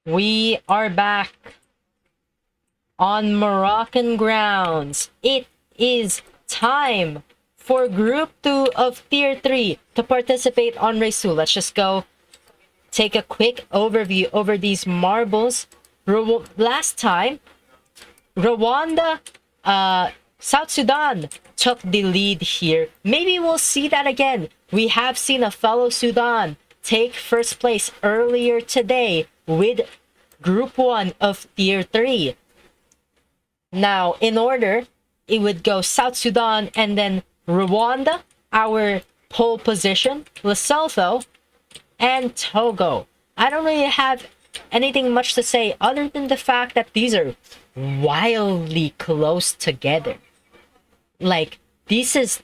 We are back on Moroccan grounds. It is time for Group 2 of Tier 3 to participate on Race 2. Let's just go take a quick overview over these marbles. Last time, Rwanda, South Sudan took the lead here. Maybe we'll see that again. We have seen a fellow Sudan take first place earlier today with Group 1 of Tier 3. Now, in order, it would go South Sudan and then Rwanda, our pole position, Lesotho, and Togo. I don't really have anything much to say other than the fact that these are wildly close together. Like, this is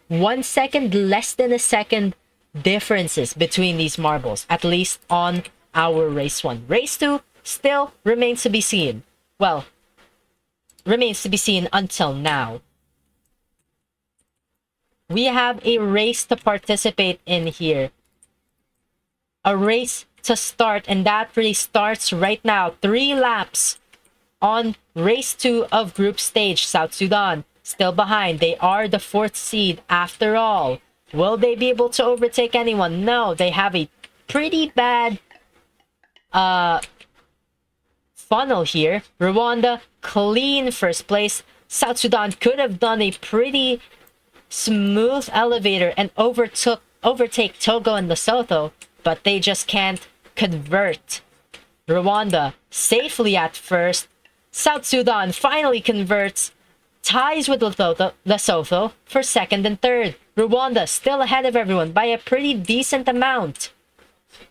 1 second, less than a second differences between these marbles, at least on our Race 1. Race 2 still remains to be seen. Well, remains to be seen until now. We have a race to participate in here. A race to start, and that race starts right now. 3 laps on Race 2 of Group Stage. South Sudan still behind. They are the 4th seed after all. Will they be able to overtake anyone? No, they have a pretty bad funnel here. Rwanda, clean first place. South Sudan could have done a pretty smooth elevator and overtake Togo and Lesotho, but they just can't convert. Rwanda safely at first. South Sudan finally converts, ties with Lesotho for second and third. Rwanda still ahead of everyone by a pretty decent amount.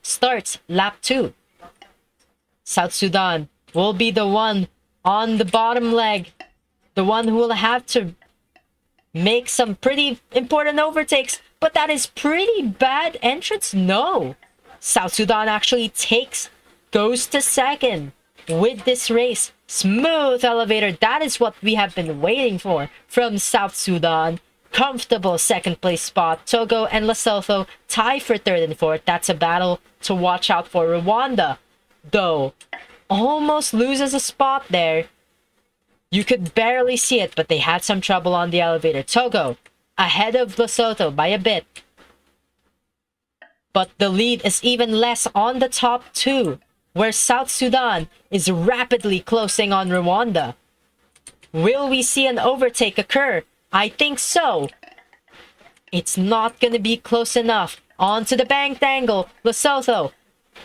Starts lap 2. South Sudan will be the one on the bottom leg, the one who will have to make some pretty important overtakes, but that is pretty bad entrance. No, South Sudan actually goes to second with this race. Smooth elevator, that is what we have been waiting for from South Sudan. Comfortable second place spot. Togo and Lesotho tie for third and fourth. That's a battle to watch out for. Rwanda, though, almost loses a spot there. You could barely see it, but they had some trouble on the elevator. Togo ahead of Lesotho by a bit, but the lead is even less on the top 2, where South Sudan is rapidly closing on Rwanda. Will we see an overtake occur? I think so. It's not gonna be close enough. Onto the banked angle. Lesotho,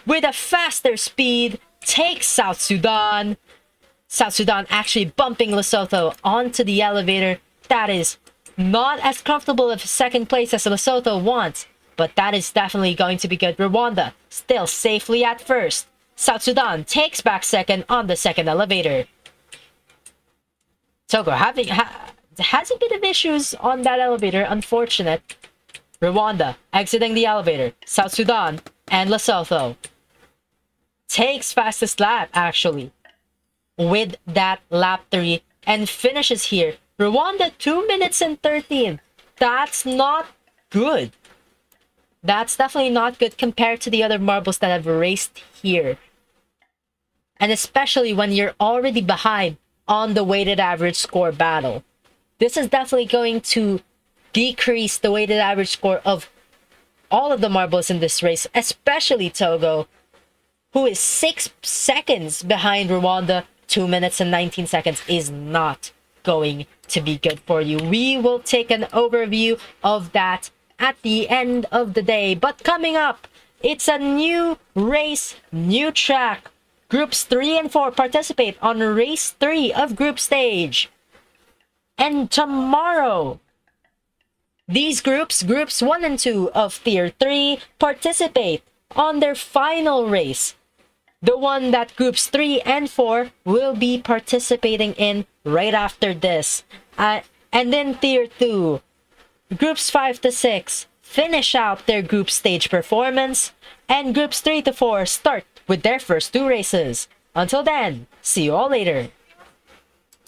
with a faster speed, takes South Sudan. South Sudan actually bumping Lesotho onto the elevator. That is not as comfortable of second place as Lesotho wants, but that is definitely going to be good. Rwanda still safely at first. South Sudan takes back second on the second elevator. Togo has a bit of issues on that elevator, unfortunate. Rwanda exiting the elevator. South Sudan and Lesotho takes fastest lap actually with that lap 3 and finishes here. Rwanda 2 minutes and 13. That's not good. That's definitely not good compared to the other marbles that have raced here. And especially when you're already behind on the weighted average score battle. This is definitely going to decrease the weighted average score of all of the marbles in this race, especially Togo, who is 6 seconds behind Rwanda. 2 minutes and 19 seconds is not going to be good for you. We will take an overview of that at the end of the day. But coming up, it's a new race, new track. Groups 3 and 4 participate on Race 3 of Group Stage. And tomorrow, these groups 1 and 2 of Tier 3, participate on their final race. The one that Groups 3 and 4 will be participating in right after this. And then Tier 2, Groups 5 to 6 finish out their group stage performance. And Groups 3 to 4 start with their first 2 races. Until then, see you all later.